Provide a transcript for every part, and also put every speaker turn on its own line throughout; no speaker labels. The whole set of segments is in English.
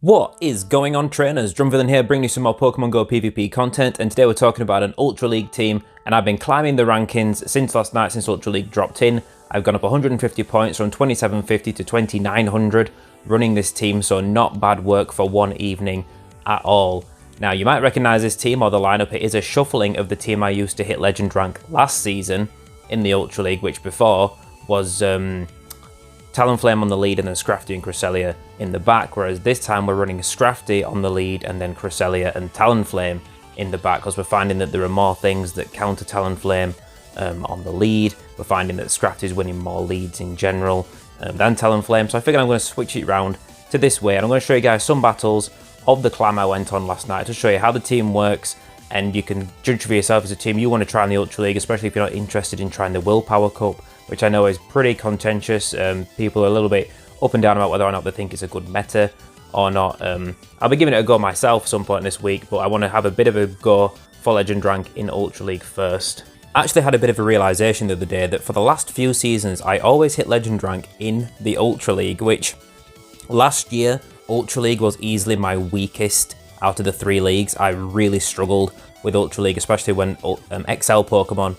What is going on, trainers? DrumVillain here, bringing you some more Pokemon Go PvP content, and today we're talking about an Ultra League team, and I've been climbing the rankings since last night, since Ultra League dropped in. I've gone up 150 points from 2750 to 2900 running this team, so not bad work for one evening at all. Now, you might recognise this team or the lineup. It is a shuffling of the team I used to hit Legend rank last season in the Ultra League, which before was Talonflame on the lead and then Scrafty and Cresselia in the back, whereas this time we're running Scrafty on the lead and then Cresselia and Talonflame in the back, because we're finding that there are more things that counter Talonflame on the lead. We're finding that Scrafty is winning more leads in general than Talonflame, so I figured I'm going to switch it around to this way, and I'm going to show you guys some battles of the climb I went on last night to show you how the team works, and you can judge for yourself as a team you want to try in the Ultra League, especially if you're not interested in trying the Willpower Cup, which I know is pretty contentious. People are a little bit up and down about whether or not they think it's a good meta or not. I'll be giving it a go myself at some point this week, but I want to have a bit of a go for Legend rank in Ultra League first. I actually had a bit of a realisation the other day that for the last few seasons, I always hit Legend rank in the Ultra League, which last year, Ultra League was easily my weakest out of the three leagues. I really struggled with Ultra League, especially when XL Pokemon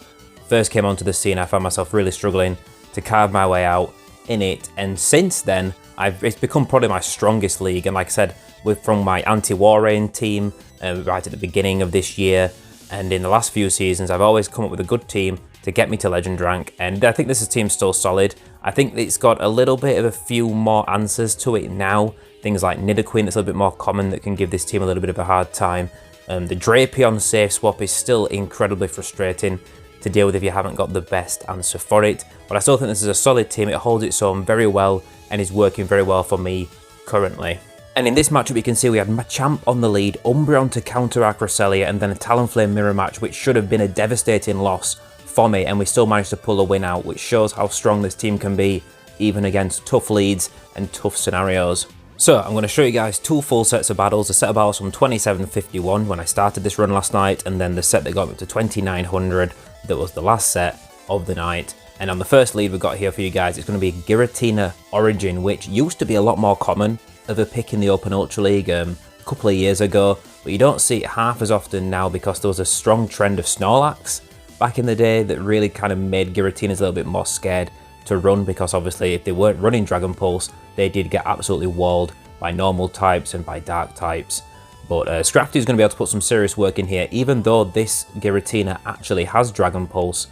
first came onto the scene. I found myself really struggling to carve my way out in it, and since then it's become probably my strongest league. And like I said, from my anti-Walrein team right at the beginning of this year, and in the last few seasons, I've always come up with a good team to get me to Legend rank, and I think this team's still solid. I think it's got a little bit of a few more answers to it now. Things like Nidoqueen that's a little bit more common that can give this team a little bit of a hard time. The Drapion safe swap is still incredibly frustrating to deal with if you haven't got the best answer for it, but I still think this is a solid team. It holds its own very well and is working very well for me currently. And in this matchup, you can see we had Machamp on the lead, Umbreon to counter our Cresselia, and then a Talonflame mirror match, which should have been a devastating loss for me, and we still managed to pull a win out, which shows how strong this team can be, even against tough leads and tough scenarios. So I'm going to show you guys two full sets of battles. A set of battles from 2751 when I started this run last night, and then the set that got me to 2900 that was the last set of the night. And on the first lead we've got here for you guys, it's going to be Giratina Origin, which used to be a lot more common of a pick in the Open Ultra League a couple of years ago, but you don't see it half as often now because there was a strong trend of Snorlax back in the day that really kind of made Giratinas a little bit more scared to run, because obviously if they weren't running Dragon Pulse, they did get absolutely walled by normal types and by dark types. But Scrafty is going to be able to put some serious work in here. Even though this Giratina actually has Dragon Pulse,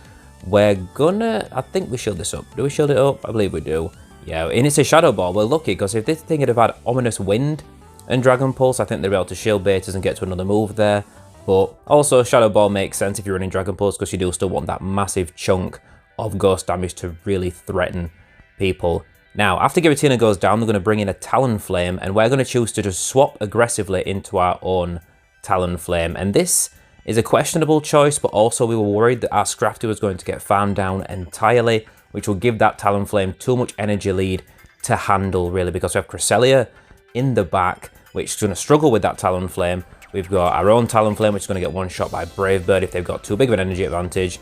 we're gonna, I think we shield this up. Do we shield it up? I believe we do. Yeah, and it's a Shadow Ball. We're lucky, because if this thing had had Ominous Wind and Dragon Pulse, I think they'd be able to shield betas and get to another move there. But also Shadow Ball makes sense if you're running Dragon Pulse, because you do still want that massive chunk of ghost damage to really threaten people. Now, after Giratina goes down, we're going to bring in a Talonflame, and we're going to choose to just swap aggressively into our own Talonflame. And this is a questionable choice, but also we were worried that our Scrafty was going to get farmed down entirely, which will give that Talonflame too much energy lead to handle, really, because we have Cresselia in the back, which is going to struggle with that Talonflame. We've got our own Talonflame, which is going to get one shot by Brave Bird if they've got too big of an energy advantage.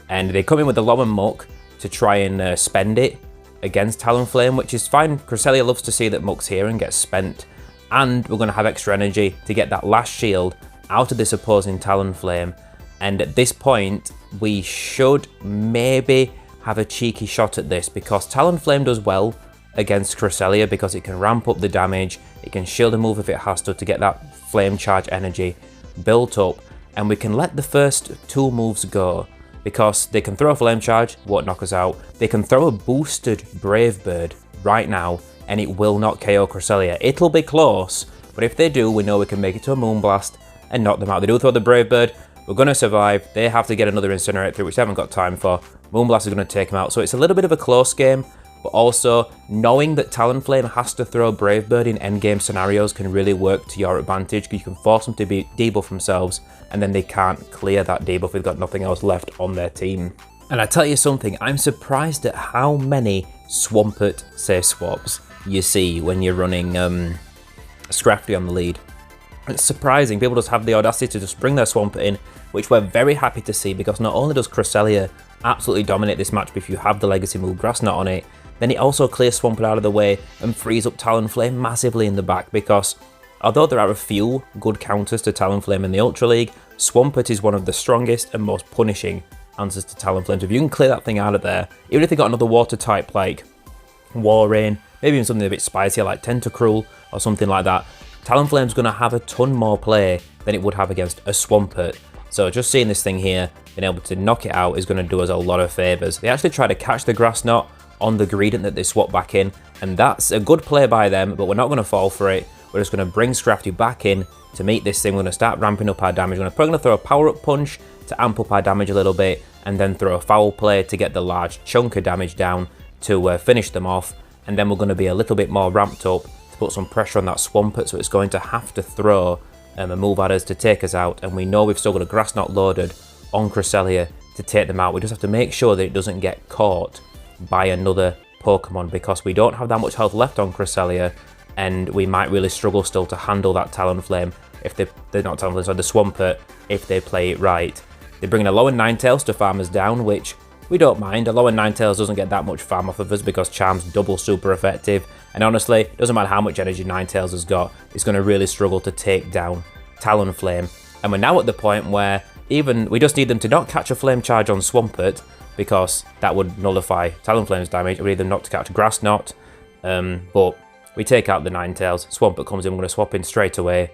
And they come in with the Low and Muck to try and spend it against Talonflame, which is fine. Cresselia loves to see that Muck's here and gets spent, and we're going to have extra energy to get that last shield out of this opposing Talonflame. And at this point, we should maybe have a cheeky shot at this, because Talonflame does well against Cresselia because it can ramp up the damage, it can shield a move if it has to get that flame charge energy built up, and we can let the first two moves go, because they can throw a flame charge, won't knock us out. They can throw a boosted Brave Bird right now, and it will not KO Cresselia. It'll be close, but if they do, we know we can make it to a Moonblast and knock them out. They do throw the Brave Bird, we're going to survive. They have to get another Incinerate through, which they haven't got time for. Moonblast is going to take them out, so it's a little bit of a close game, but also knowing that Talonflame has to throw Brave Bird in endgame scenarios can really work to your advantage, because you can force them to debuff themselves, and then they can't clear that debuff. They've got nothing else left on their team. And I tell you something, I'm surprised at how many Swampert safe swaps you see when you're running Scrafty on the lead. It's surprising. People just have the audacity to just bring their Swampert in, which we're very happy to see, because not only does Cresselia absolutely dominate this match if you have the Legacy move Grass Knot on it, then it also clears Swampert out of the way and frees up Talonflame massively in the back, because Although there are a few good counters to Talonflame in the Ultra League, Swampert is one of the strongest and most punishing answers to Talonflame. So if you can clear that thing out of there, even if they got another water type like Walrein, maybe even something a bit spicier like Tentacruel or something like that, Talonflame's going to have a ton more play than it would have against a Swampert. So just seeing this thing here, being able to knock it out is going to do us a lot of favours. They actually try to catch the Grass Knot on the Gradient that they swap back in, and that's a good play by them, but we're not going to fall for it. We're just going to bring Scrafty back in to meet this thing. We're going to start ramping up our damage. We're probably going to throw a power-up punch to amp up our damage a little bit, and then throw a foul play to get the large chunk of damage down to finish them off. And then we're going to be a little bit more ramped up to put some pressure on that Swampert, so it's going to have to throw a move at us to take us out. And we know we've still got a Grass Knot loaded on Cresselia to take them out. We just have to make sure that it doesn't get caught by another Pokemon, because we don't have that much health left on Cresselia, and we might really struggle still to handle that Talonflame if they're not Talonflame, so the Swampert, if they play it right. They bring in a low and Ninetales to farm us down, which we don't mind. A low and Ninetales doesn't get that much farm off of us because Charm's double super effective, and honestly, it doesn't matter how much energy Ninetales has got, it's going to really struggle to take down Talonflame. And we're now at the point where we just need them to not catch a Flame Charge on Swampert, because that would nullify Talonflame's damage. We need them not to catch a Grass Knot, but we take out the Ninetales. Swampert comes in, we're going to swap in straight away,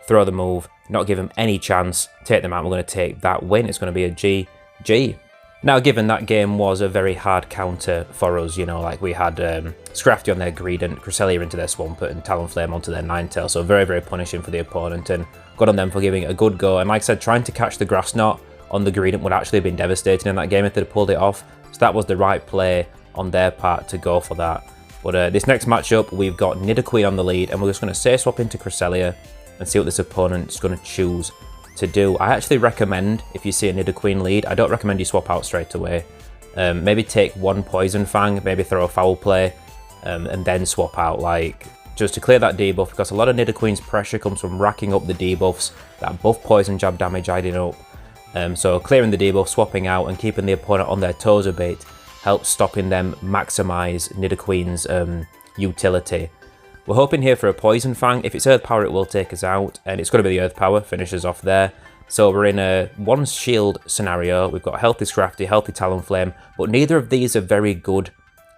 throw the move, not give them any chance, take them out. We're going to take that win. It's going to be a GG. Now, given that game was a very hard counter for us, you know, like we had Scrafty on their Gradient, Cresselia into their Swampert, and Talonflame onto their Ninetales, so very, very punishing for the opponent, and good on them for giving it a good go. And like I said, trying to catch the Grass Knot on the Gradient would actually have been devastating in that game if they'd pulled it off, so that was the right play on their part to go for that. But this next matchup, we've got Nidoqueen on the lead, and we're just going to say swap into Cresselia and see what this opponent's going to choose to do. I actually recommend, if you see a Nidoqueen lead, I don't recommend you swap out straight away. Maybe take one Poison Fang, maybe throw a foul play, and then swap out, like, just to clear that debuff, because a lot of Nidoqueen's pressure comes from racking up the debuffs, that buff Poison Jab damage adding up. So clearing the debuff, swapping out, and keeping the opponent on their toes a bit helps stopping them maximise Nidoqueen's utility. We're hoping here for a Poison Fang. If it's Earth Power, it will take us out, and it's going to be the Earth Power, finishes off there. So we're in a one shield scenario. We've got a healthy Scrafty, healthy Talonflame, but neither of these are very good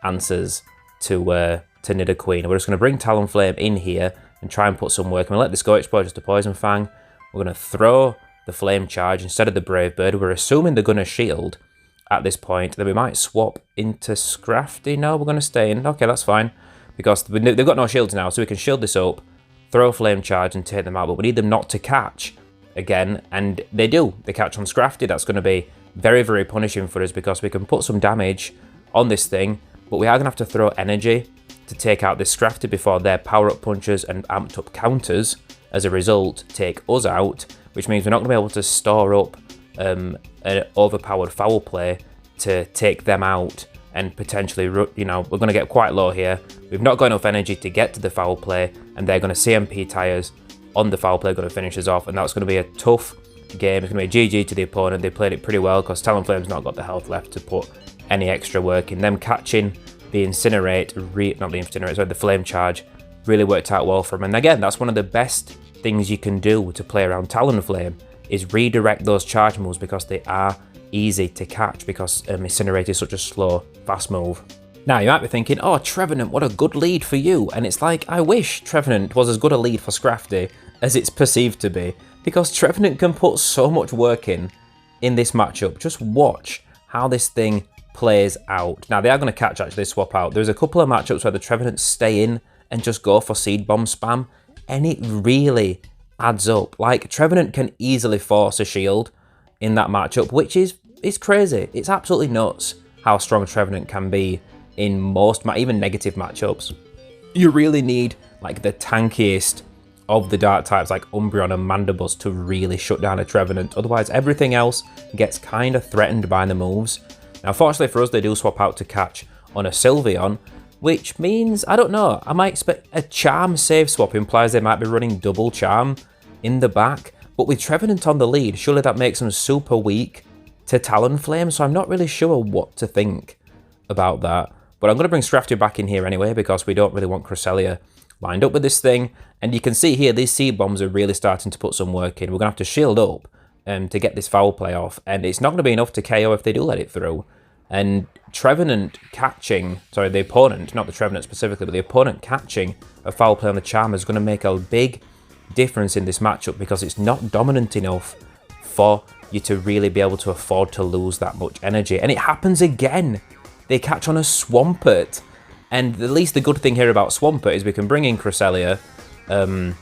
answers to Nidoqueen. We're just going to bring Talonflame in here and try and put some work. I'm going to let this go, explode just a Poison Fang. We're going to throw the Flame Charge instead of the Brave Bird. We're assuming they're going to shield at this point. Then we might swap into Scrafty. No, we're going to stay in. Okay, that's fine, because they've got no shields now, so we can shield this up, throw a Flame Charge and take them out, but we need them not to catch again, and they do. They catch on Scrafty. That's going to be very, very punishing for us, because we can put some damage on this thing, but we are going to have to throw energy to take out this Scrafty before their power-up punches and amped-up counters, as a result, take us out, which means we're not going to be able to store up an overpowered foul play to take them out, and potentially, you know, we're going to get quite low here. We've not got enough energy to get to the foul play, and they're going to CMP tires on the foul play, going to finish us off, and that's going to be a tough game. It's going to be a GG to the opponent. They played it pretty well, because Talonflame's not got the health left to put any extra work in. Them catching the the Flame Charge really worked out well for them. And again, that's one of the best things you can do to play around Talonflame, is redirect those charge moves, because they are easy to catch, because Incinerate is such a slow, fast move. Now, you might be thinking, oh, Trevenant, what a good lead for you. And it's like, I wish Trevenant was as good a lead for Scrafty as it's perceived to be, because Trevenant can put so much work in this matchup. Just watch how this thing plays out. Now, they are going to catch, actually, swap out. There's a couple of matchups where the Trevenants stay in and just go for Seed Bomb spam, and it really adds up. Like, Trevenant can easily force a shield in that matchup, which is crazy. It's absolutely nuts how strong Trevenant can be in most, even negative matchups. You really need, like, the tankiest of the dark types, like Umbreon and Mandibuzz, to really shut down a Trevenant. Otherwise, everything else gets kind of threatened by the moves. Now, fortunately for us, they do swap out to catch on a Sylveon, which means, I don't know, I might expect a Charm save swap implies they might be running double Charm in the back. But with Trevenant on the lead, surely that makes them super weak to Talonflame, so I'm not really sure what to think about that. But I'm going to bring Scrafty back in here anyway, because we don't really want Cresselia lined up with this thing. And you can see here, these seed bombs are really starting to put some work in. We're going to have to shield up to get this foul play off. And it's not going to be enough to KO if they do let it through. And Trevenant catching, sorry, the opponent, not the Trevenant specifically, but the opponent catching a foul play on the Charmer is going to make a big difference in this matchup because it's not dominant enough for you to really be able to afford to lose that much energy. And it happens again. They catch on a Swampert. And at least the good thing here about Swampert is we can bring in Cresselia. We're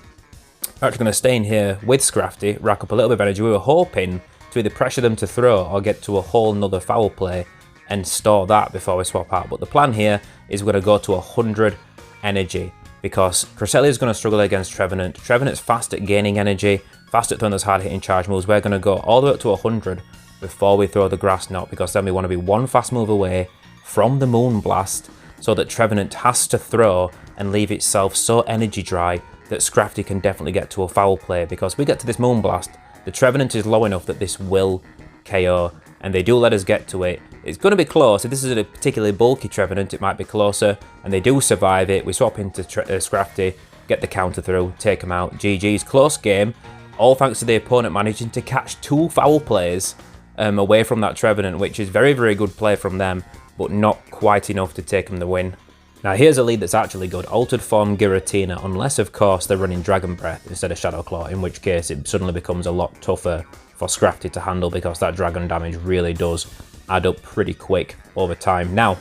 actually going to stay in here with Scrafty, rack up a little bit of energy. We were hoping to either pressure them to throw or get to a whole nother foul play and store that before we swap out. But the plan here is we're going to go to 100 energy because Cresselia is going to struggle against Trevenant. Trevenant's fast at gaining energy, fast at throwing those hard-hitting charge moves. We're going to go all the way up to 100 before we throw the Grass Knot because then we want to be one fast move away from the Moonblast so that Trevenant has to throw and leave itself so energy dry that Scrafty can definitely get to a foul play because we get to this Moonblast, the Trevenant is low enough that this will KO, and they do let us get to it. It's going to be close. If this is a particularly bulky Trevenant, it might be closer, and they do survive it. We swap into Scrafty, get the counter through, take him out. GG's, close game, all thanks to the opponent managing to catch 2 foul plays away from that Trevenant, which is very, very good play from them, but not quite enough to take them the win. Now here's a lead that's actually good. Altered Form Giratina, unless of course they're running Dragon Breath instead of Shadow Claw, in which case it suddenly becomes a lot tougher for Scrafty to handle because that dragon damage really does add up pretty quick over time. Now,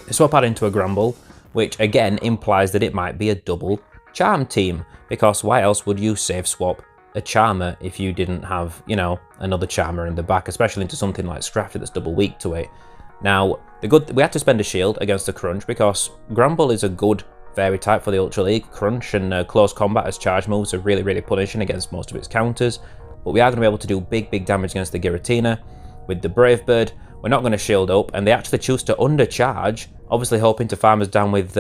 they swap out into a Gramble, which again implies that it might be a double Charm team, because why else would you save swap a Charmer if you didn't have, you know, another Charmer in the back, especially into something like Scrafty that's double weak to it. Now, we had to spend a shield against a Crunch because Gramble is a good fairy type for the Ultra League. Crunch and Close Combat as charge moves are really, really punishing against most of its counters. But we are going to be able to do big, big damage against the Giratina. With the Brave Bird, we're not going to shield up, and they actually choose to undercharge, obviously hoping to farm us down with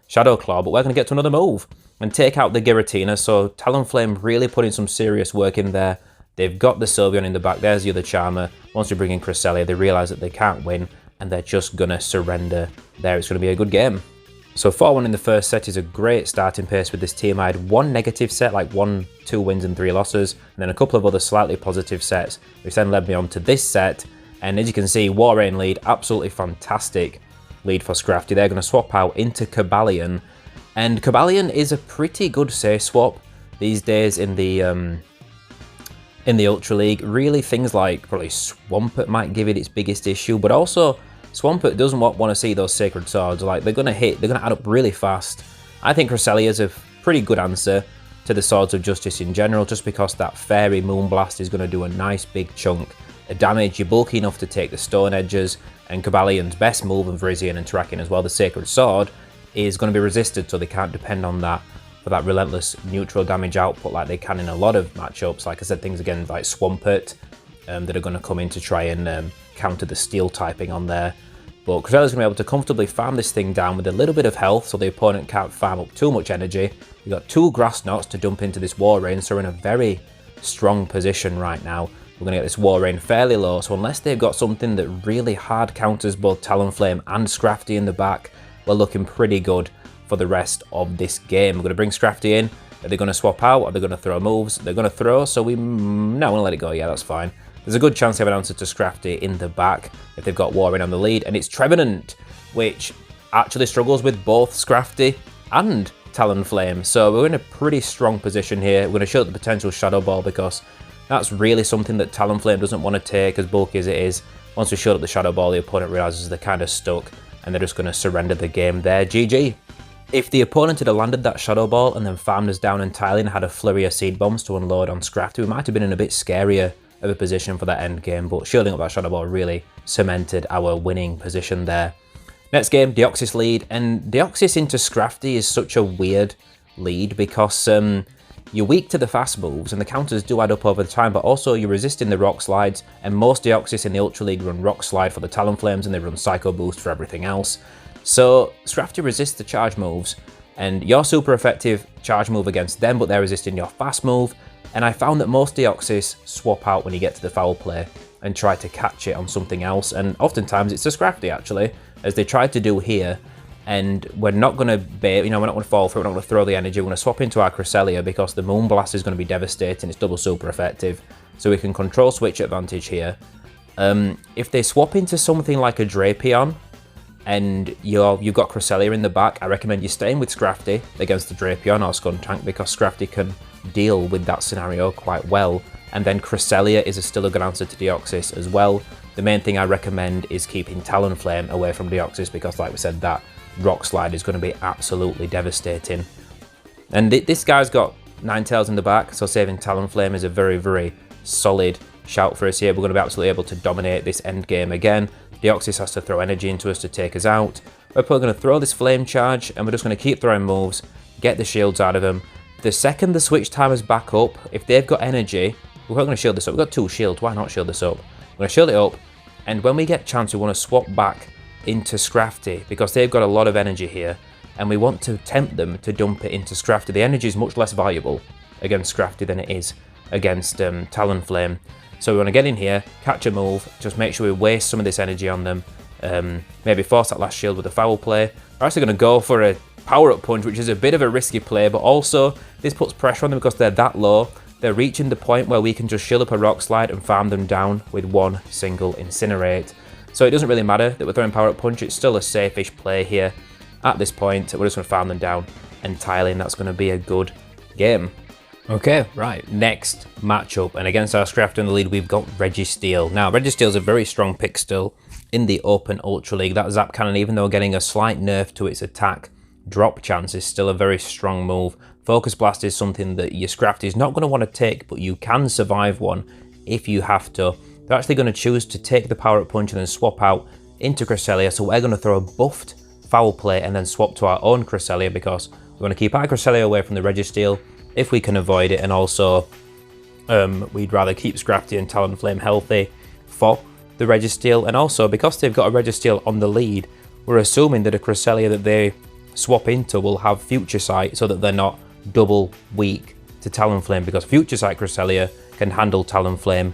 Shadow Claw, but we're going to get to another move and take out the Giratina. So Talonflame really putting some serious work in there. They've got the Sylveon in the back. There's the other Charmer. Once we bring in Cresselia, they realise that they can't win, and they're just going to surrender there. It's going to be a good game. So 4-1 in the first set is a great starting pace with this team. I had one negative set, like 2 wins and 3 losses, and then a couple of other slightly positive sets, which then led me on to this set. And as you can see, Walrein lead, absolutely fantastic lead for Scrafty. They're going to swap out into Cobalion, and Cobalion is a pretty good safe swap these days in the Ultra League. Really, things like probably Swampert might give it its biggest issue, but also Swampert doesn't want to see those Sacred Swords. Like, they're going to hit, they're going to add up really fast. I think Cresselia is a pretty good answer to the Swords of Justice in general, just because that Fairy Moonblast is going to do a nice big chunk of damage. You're bulky enough to take the Stone Edges, and Cobalion's best move, and Virizion and Terrakion as well, the Sacred Sword, is going to be resisted, so they can't depend on that for that relentless neutral damage output like they can in a lot of matchups. Like I said, things again like Swampert that are going to come in to try and counter the Steel typing on there. But Cresselia's going to be able to comfortably farm this thing down with a little bit of health, so the opponent can't farm up too much energy. We've got 2 Grass Knots to dump into this Walrein, so we're in a very strong position right now. We're going to get this Walrein fairly low, so unless they've got something that really hard counters both Talonflame and Scrafty in the back, we're looking pretty good for the rest of this game. We're going to bring Scrafty in. Are they going to swap out? Are they going to throw moves? They're going to throw, so no, I'm going to let it go. Yeah, that's fine. There's a good chance they have an answer to Scrafty in the back if they've got Walrein on the lead, and it's Trevenant, which actually struggles with both Scrafty and Talonflame. So we're in a pretty strong position here. We're going to show the potential Shadow Ball because that's really something that Talonflame doesn't want to take, as bulky as it is. Once we showed up the Shadow Ball, the opponent realises they're kind of stuck, and they're just going to surrender the game there. GG. If the opponent had landed that Shadow Ball and then farmed us down entirely and had a flurry of Seed Bombs to unload on Scrafty, we might have been in a bit scarier of a position for that end game, but shielding up that Shadow Ball really cemented our winning position there. Next game, Deoxys lead, and Deoxys into Scrafty is such a weird lead because you're weak to the fast moves and the counters do add up over the time, but also you're resisting the Rock Slides, and most Deoxys in the Ultra League run Rock Slide for the Talonflames and they run Psycho Boost for everything else. So Scrafty resists the charge moves, and your super effective charge move against them, but they're resisting your fast move. And I found that most Deoxys swap out when you get to the foul play and try to catch it on something else, and oftentimes it's a Scrafty actually, as they tried to do here. and we're not going to we're not going to fall for it, we're not going to throw the energy, we're going to swap into our Cresselia because the Moonblast is going to be devastating, it's double super effective, so we can control switch advantage here. If they swap into something like a Drapion, and you've got Cresselia in the back, I recommend you staying with Scrafty against the Drapion or Skuntank because Scrafty can deal with that scenario quite well, and then Cresselia is still a good answer to Deoxys as well. The main thing I recommend is keeping Talonflame away from Deoxys because, like we said, that Rock Slide is going to be absolutely devastating. And this guy's got Ninetales in the back, so saving Talonflame is a very, very solid shout for us here. We're going to be absolutely able to dominate this end game again. Deoxys has to throw energy into us to take us out. We're probably going to throw this Flame Charge, and we're just going to keep throwing moves, get the shields out of them. The second the switch timers back up, if they've got energy, we're going to shield this up. We've got 2 shields, why not shield this up? We're going to shield it up, and when we get a chance, we want to swap back into Scrafty because they've got a lot of energy here, and we want to tempt them to dump it into Scrafty. The energy is much less valuable against Scrafty than it is against Talonflame. So we want to get in here, catch a move, just make sure we waste some of this energy on them, maybe force that last shield with a foul play. We're actually going to go for a power-up punch, which is a bit of a risky play, but also this puts pressure on them because they're that low. They're reaching the point where we can just shield up a Rock Slide and farm them down with one single Incinerate. So it doesn't really matter that we're throwing power-up punch, it's still a safe-ish play here. At this point, we're just going to farm them down entirely, and that's going to be a good game. Okay, right, next matchup, and against our Scrafty in the lead, we've got Registeel. Now, Registeel is a very strong pick still in the Open Ultra League. That Zap Cannon, even though getting a slight nerf to its attack drop chance, is still a very strong move. Focus Blast is something that your Scrafty is not going to want to take, but you can survive one if you have to. They're actually going to choose to take the power-up punch and then swap out into Cresselia, so we're going to throw a buffed foul play and then swap to our own Cresselia because we want to keep our Cresselia away from the Registeel if we can avoid it, and also we'd rather keep Scrafty and Talonflame healthy for the Registeel, and also because they've got a Registeel on the lead, we're assuming that a Cresselia that they swap into will have Future Sight so that they're not double weak to Talonflame, because Future Sight Cresselia can handle Talonflame.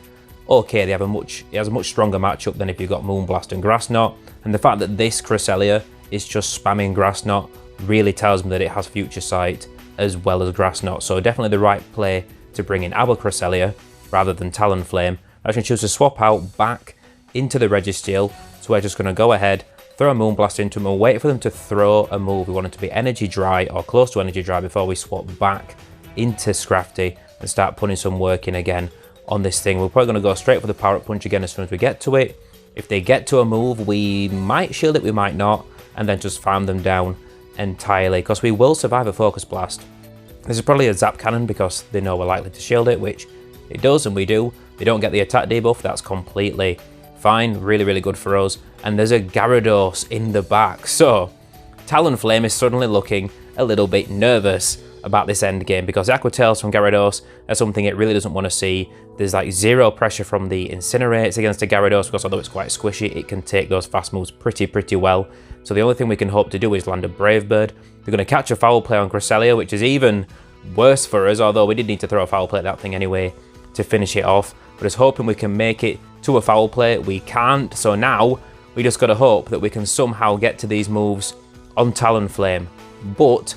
Okay, it has a much stronger matchup than if you've got Moonblast and Grass Knot, and the fact that this Cresselia is just spamming Grass Knot really tells me that it has Future Sight as well as Grass Knot, so definitely the right play to bring in our Cresselia rather than Talonflame. I can choose to swap out back into the Registeel, so we're just going to go ahead, throw a Moonblast into them and wait for them to throw a move. We want it to be Energy Dry or close to Energy Dry before we swap back into Scrafty and start putting some work in again on this thing. We're probably going to go straight for the power-up punch again as soon as we get to it. If they get to a move, we might shield it, we might not, and then just farm them down entirely, because we will survive a Focus Blast. This is probably a Zap Cannon because they know we're likely to shield it, which it does, and we do. They don't get the attack debuff, that's completely fine, really, really good for us. And there's a Gyarados in the back, so Talonflame is suddenly looking a little bit nervous about this end game because Aqua Tails from Gyarados are something it really doesn't want to see. There's like zero pressure from the Incinerates against a Gyarados because although it's quite squishy, it can take those fast moves pretty well. So the only thing we can hope to do is land a Brave Bird. They're going to catch a foul play on Cresselia, which is even worse for us, although we did need to throw a foul play at that thing anyway to finish it off. But just hoping we can make it to a foul play. We can't, so now we just got to hope that we can somehow get to these moves on Talonflame. But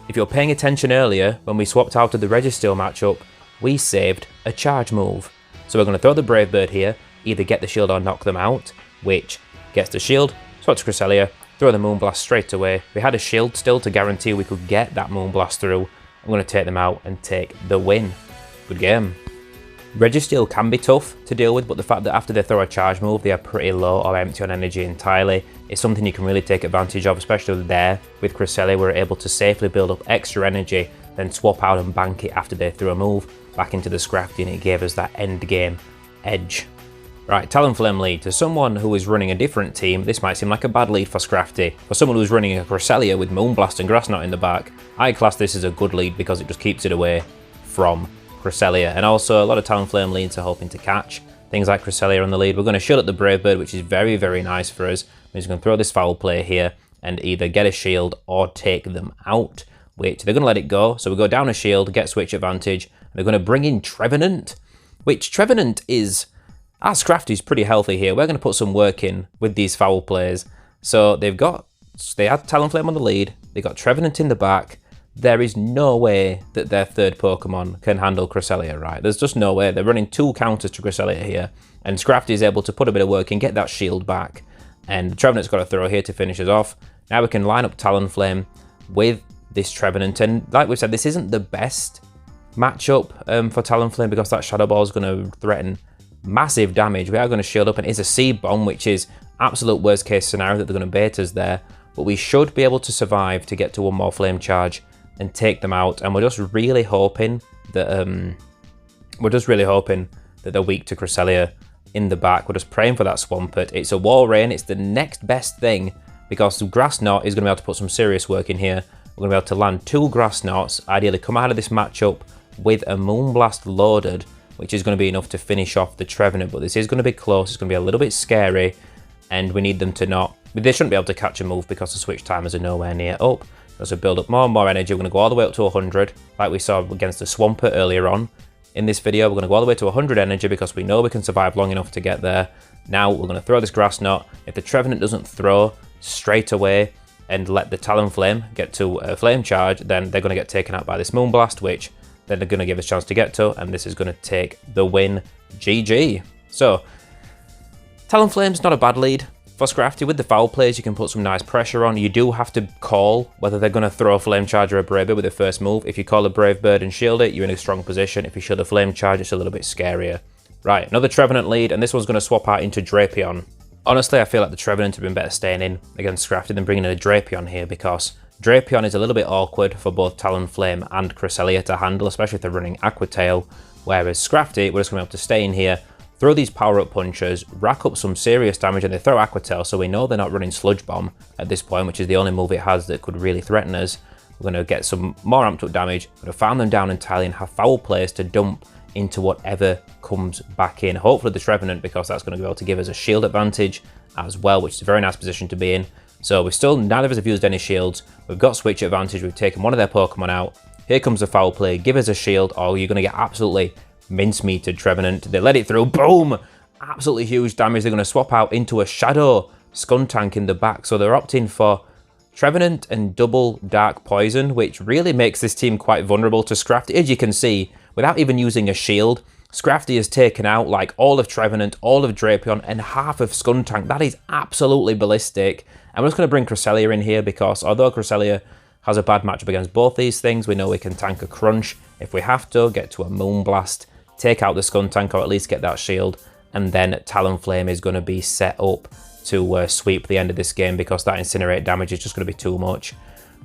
if you're paying attention earlier, when we swapped out of the Registeel matchup, we saved a charge move. So we're going to throw the Brave Bird here, either get the shield or knock them out, which gets the shield, swap to Cresselia, throw the Moonblast straight away. We had a shield still to guarantee we could get that Moonblast through. I'm going to take them out and take the win. Good game. Registeel can be tough to deal with, but the fact that after they throw a charge move, they are pretty low or empty on energy entirely is something you can really take advantage of, especially there with Cresselia. We're able to safely build up extra energy, then swap out and bank it after they threw a move back into the Scrafty, and it gave us that end game edge. Right, Talonflame lead. To someone who is running a different team, this might seem like a bad lead for Scrafty. For someone who's running a Cresselia with Moonblast and Grass Knot in the back, I class this as a good lead because it just keeps it away from Cresselia. And also a lot of Talonflame leads are hoping to catch things like Cresselia on the lead. We're going to shield up the Brave Bird, which is very nice for us. We're just going to throw this foul play here and either get a shield or take them out, which they're going to let it go. So we go down a shield, get switch advantage. They're going to bring in Trevenant, which Trevenant is... Our Scrafty's pretty healthy here. We're going to put some work in with these foul plays. So they've got they had Talonflame on the lead, they got Trevenant in the back. There is no way that their third Pokemon can handle Cresselia, right? There's just no way. They're running 2 counters to Cresselia here, and Scrafty is able to put a bit of work in, get that shield back, and Trevenant's got a throw here to finish us off. Now we can line up Talonflame with this Trevenant, and like we said, this isn't the best matchup for Talonflame because that Shadow Ball is going to threaten massive damage. We are going to shield up, and it's a Seed Bomb, which is absolute worst case scenario that they're going to bait us there, but we should be able to survive to get to 1 more Flame Charge and take them out. And we're just really hoping that they're weak to Cresselia in the back. We're just praying for that Swampert. It's a Walrein. It's the next best thing because the Grass Knot is going to be able to put some serious work in here. We're going to be able to land 2 Grass Knots, ideally come out of this matchup with a Moonblast loaded, which is going to be enough to finish off the Trevenant. But this is going to be close. It's going to be a little bit scary, and we need them to not. They shouldn't be able to catch a move because the switch timers are nowhere near up. As we build up more and more energy, we're going to go all the way up to 100, like we saw against the Swampert earlier on. In this video, we're going to go all the way to 100 energy because we know we can survive long enough to get there. Now we're going to throw this Grass Knot. If the Trevenant doesn't throw straight away and let the Talonflame get to a Flame Charge, then they're going to get taken out by this Moonblast, which then they're going to give us a chance to get to, and this is going to take the win. GG. So, Talonflame's not a bad lead. For Scrafty, with the foul plays, you can put some nice pressure on. You do have to call whether they're going to throw a Flame Charge or a Brave Bird with the first move. If you call a Brave Bird and shield it, you're in a strong position. If you shield a Flame Charge, it's a little bit scarier. Right, another Trevenant lead, and this one's going to swap out into Drapion. Honestly, I feel like the Trevenant have been better staying in against Scrafty than bringing in a Drapion here because Drapion is a little bit awkward for both Talonflame and Cresselia to handle, especially if they're running Aqua Tail, whereas Scrafty, we're just going to be able to stay in here, throw these power-up punches, rack up some serious damage, and they throw Aqua Tail, so we know they're not running Sludge Bomb at this point, which is the only move it has that could really threaten us. We're going to get some more amped up damage, we're going to farm them down entirely and have foul plays to dump into whatever comes back in. Hopefully the Trevenant, because that's going to be able to give us a shield advantage as well, which is a very nice position to be in. So we still, neither of us have used any shields. We've got switch advantage, we've taken one of their Pokemon out. Here comes the foul play, give us a shield, or you're going to get absolutely mincemeated Trevenant. They let it through, boom! Absolutely huge damage. They're going to swap out into a Shadow Skuntank in the back. So they're opting for Trevenant and double Dark Poison, which really makes this team quite vulnerable to Scrafty. As you can see, without even using a shield, Scrafty has taken out like all of Trevenant, all of Drapion, and half of Skuntank. That is absolutely ballistic. I'm just going to bring Cresselia in here because although Cresselia has a bad matchup against both these things, we know we can tank a Crunch if we have to, get to a Moonblast, take out the Skuntank or at least get that shield, and then Talonflame is going to be set up to sweep the end of this game because that Incinerate damage is just going to be too much.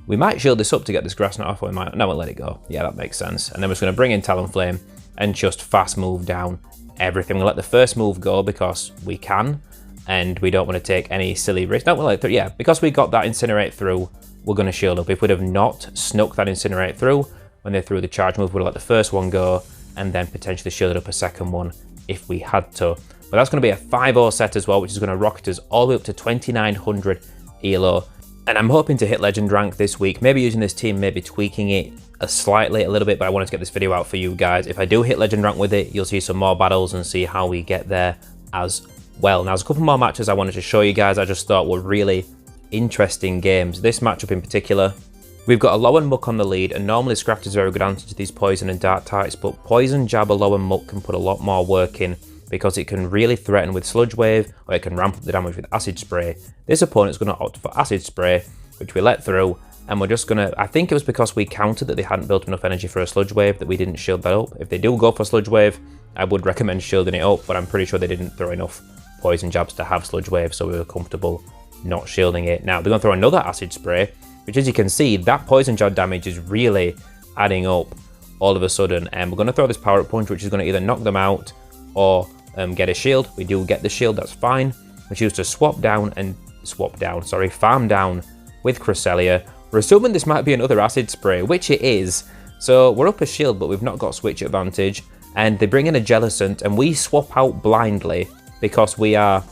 We might shield this up to get this Grass Knot off, or we might, no, we'll let it go. Yeah, that makes sense. And then we're just going to bring in Talonflame and just fast move down everything. We'll let the first move go because we can, and we don't want to take any silly risk. No, we'll let it through. Yeah, because we got that Incinerate through, we're going to shield up. If we'd have not snuck that Incinerate through when they threw the charge move, we'd have let the first one go and then potentially shielded up a second one if we had to. But that's going to be a 5-0 set as well, which is going to rocket us all the way up to 2900 ELO. And I'm hoping to hit Legend Rank this week, maybe using this team, maybe tweaking it a little bit, but I wanted to get this video out for you guys. If I do hit Legend Rank with it, you'll see some more battles and see how we get there as well. Now, there's a couple more matches I wanted to show you guys I just thought were really interesting games. This matchup in particular, we've got Alot and Muck on the lead, and normally Scrafty is very good answer to these Poison and Dark types, but Poison Jab, Alot and Muck can put a lot more work in because it can really threaten with Sludge Wave, or it can ramp up the damage with Acid Spray. This opponent's going to opt for Acid Spray, which we let through, and we're just going to, I think it was because we countered that they hadn't built enough energy for a Sludge Wave that we didn't shield that up. If they do go for Sludge Wave, I would recommend shielding it up, but I'm pretty sure they didn't throw enough Poison Jabs to have Sludge Wave, so we were comfortable not shielding it. Now, they're going to throw another Acid Spray, which, as you can see, that Poison Jab damage is really adding up all of a sudden, and we're going to throw this Power Up Punch, which is going to either knock them out or get a shield. We do get the shield, that's fine. We choose to farm down with Cresselia. We're assuming this might be another Acid Spray, which it is. So we're up a shield, but we've not got switch advantage. And they bring in a Jellicent, and we swap out blindly because we were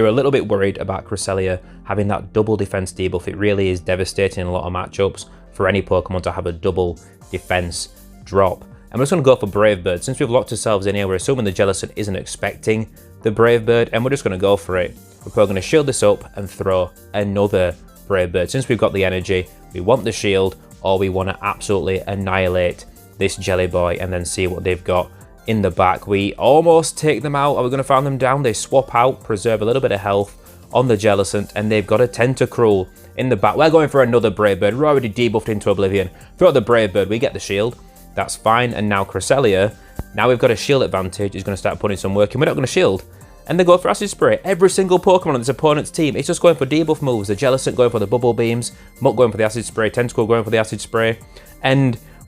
a little bit worried about Cresselia having that double defense debuff. It really is devastating in a lot of matchups for any Pokemon to have a double defense drop. And we're just going to go for Brave Bird. Since we've locked ourselves in here, we're assuming the Jellicent isn't expecting the Brave Bird, and we're just going to go for it. We're probably going to shield this up and throw another Brave Bird. Since we've got the energy, we want the shield, or we want to absolutely annihilate this Jelly Boy and then see what they've got in the back. We almost take them out. Are we going to farm them down? They swap out, preserve a little bit of health on the Jellicent, and they've got a Tentacruel in the back. We're going for another Brave Bird. We're already debuffed into Oblivion. Throw out the Brave Bird, we get the shield. That's fine. And now Cresselia, now we've got a shield advantage, is going to start putting some work in. We're not going to shield. And they go for Acid Spray. Every single Pokemon on this opponent's team, it's just going for debuff moves. The Jellicent going for the Bubble Beams, Muck going for the Acid Spray, Tentacle going for the Acid Spray.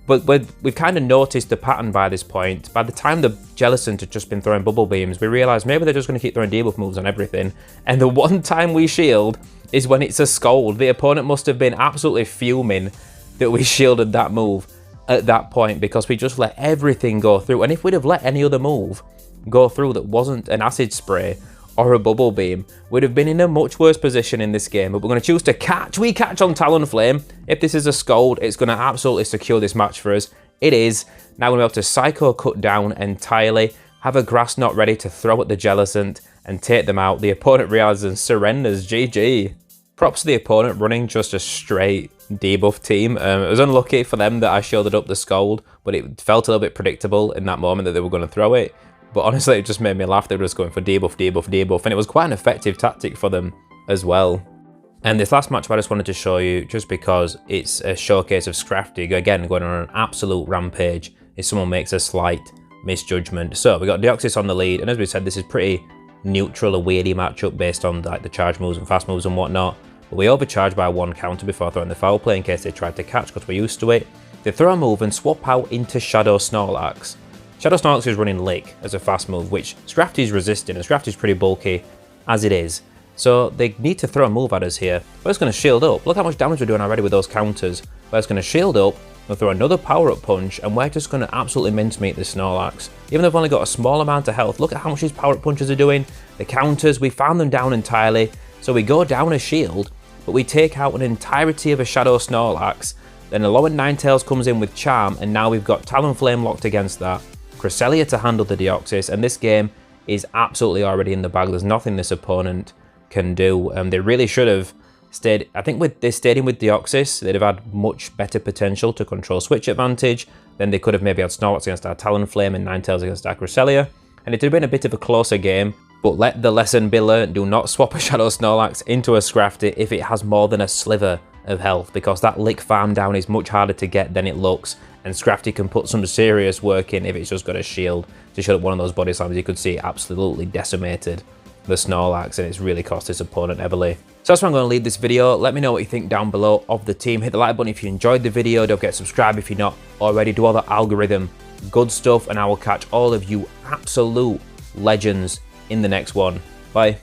But we've kind of noticed the pattern by this point. By the time the Jellicent had just been throwing Bubble Beams, we realised maybe they're just going to keep throwing debuff moves on everything. And the one time we shield is when it's a Scold. The opponent must have been absolutely fuming that we shielded that move at that point, because we just let everything go through. And if we'd have let any other move go through that wasn't an Acid Spray or a Bubble Beam, we'd have been in a much worse position in this game. But we're going to choose to catch. We catch on Talonflame. If this is a Scold, it's going to absolutely secure this match for us. It is. Now we're able to Psycho Cut down entirely, have a Grass Knot ready to throw at the Jellicent and take them out. The opponent realizes and surrenders. GG. Props to the opponent running just a straight debuff team. It was unlucky for them that I shielded up the Scold, but it felt a little bit predictable in that moment that they were going to throw it. But honestly, it just made me laugh. They were just going for debuff, debuff, debuff. And it was quite an effective tactic for them as well. And this last match I just wanted to show you, just because it's a showcase of Scrafty, again, going on an absolute rampage if someone makes a slight misjudgment. So we got Deoxys on the lead. And as we said, this is pretty neutral, a weirdy matchup based on like the charge moves and fast moves and whatnot. But we overcharge by one counter before throwing the foul play in case they tried to catch, because we're used to it. They throw a move and swap out into Shadow Snorlax. Shadow Snorlax is running Lick as a fast move, which Scrafty's resisting, and Scrafty's pretty bulky as it is. So they need to throw a move at us here. We're just going to shield up. Look how much damage we're doing already with those counters. We're just going to shield up, we'll throw another power-up punch, and we're just going to absolutely mincemeat this Snorlax. Even though they've only got a small amount of health, look at how much these power-up punches are doing. The counters, we found them down entirely. So we go down a shield, but we take out an entirety of a Shadow Snorlax. Then Alolan Ninetales comes in with Charm, and now we've got Talonflame locked against that. Cresselia to handle the Deoxys, and this game is absolutely already in the bag. There's nothing this opponent can do. They really should have stayed. I think with this staying with Deoxys, they'd have had much better potential to control switch advantage. Then they could have maybe had Snorlax against our Talonflame and Ninetales against our Cresselia, and it would have been a bit of a closer game. But let the lesson be learned: do not swap a Shadow Snorlax into a Scrafty if it has more than a sliver of health, because that Lick farm down is much harder to get than it looks. And Scrafty can put some serious work in if it's just got a shield to shield up one of those body slams. You could see it absolutely decimated the Snorlax, and it's really cost his opponent heavily. So that's where I'm going to leave this video. Let me know what you think down below of the team. Hit the like button if you enjoyed the video. Don't forget to subscribe if you're not already. Do all the algorithm good stuff, and I will catch all of you absolute legends in the next one. Bye.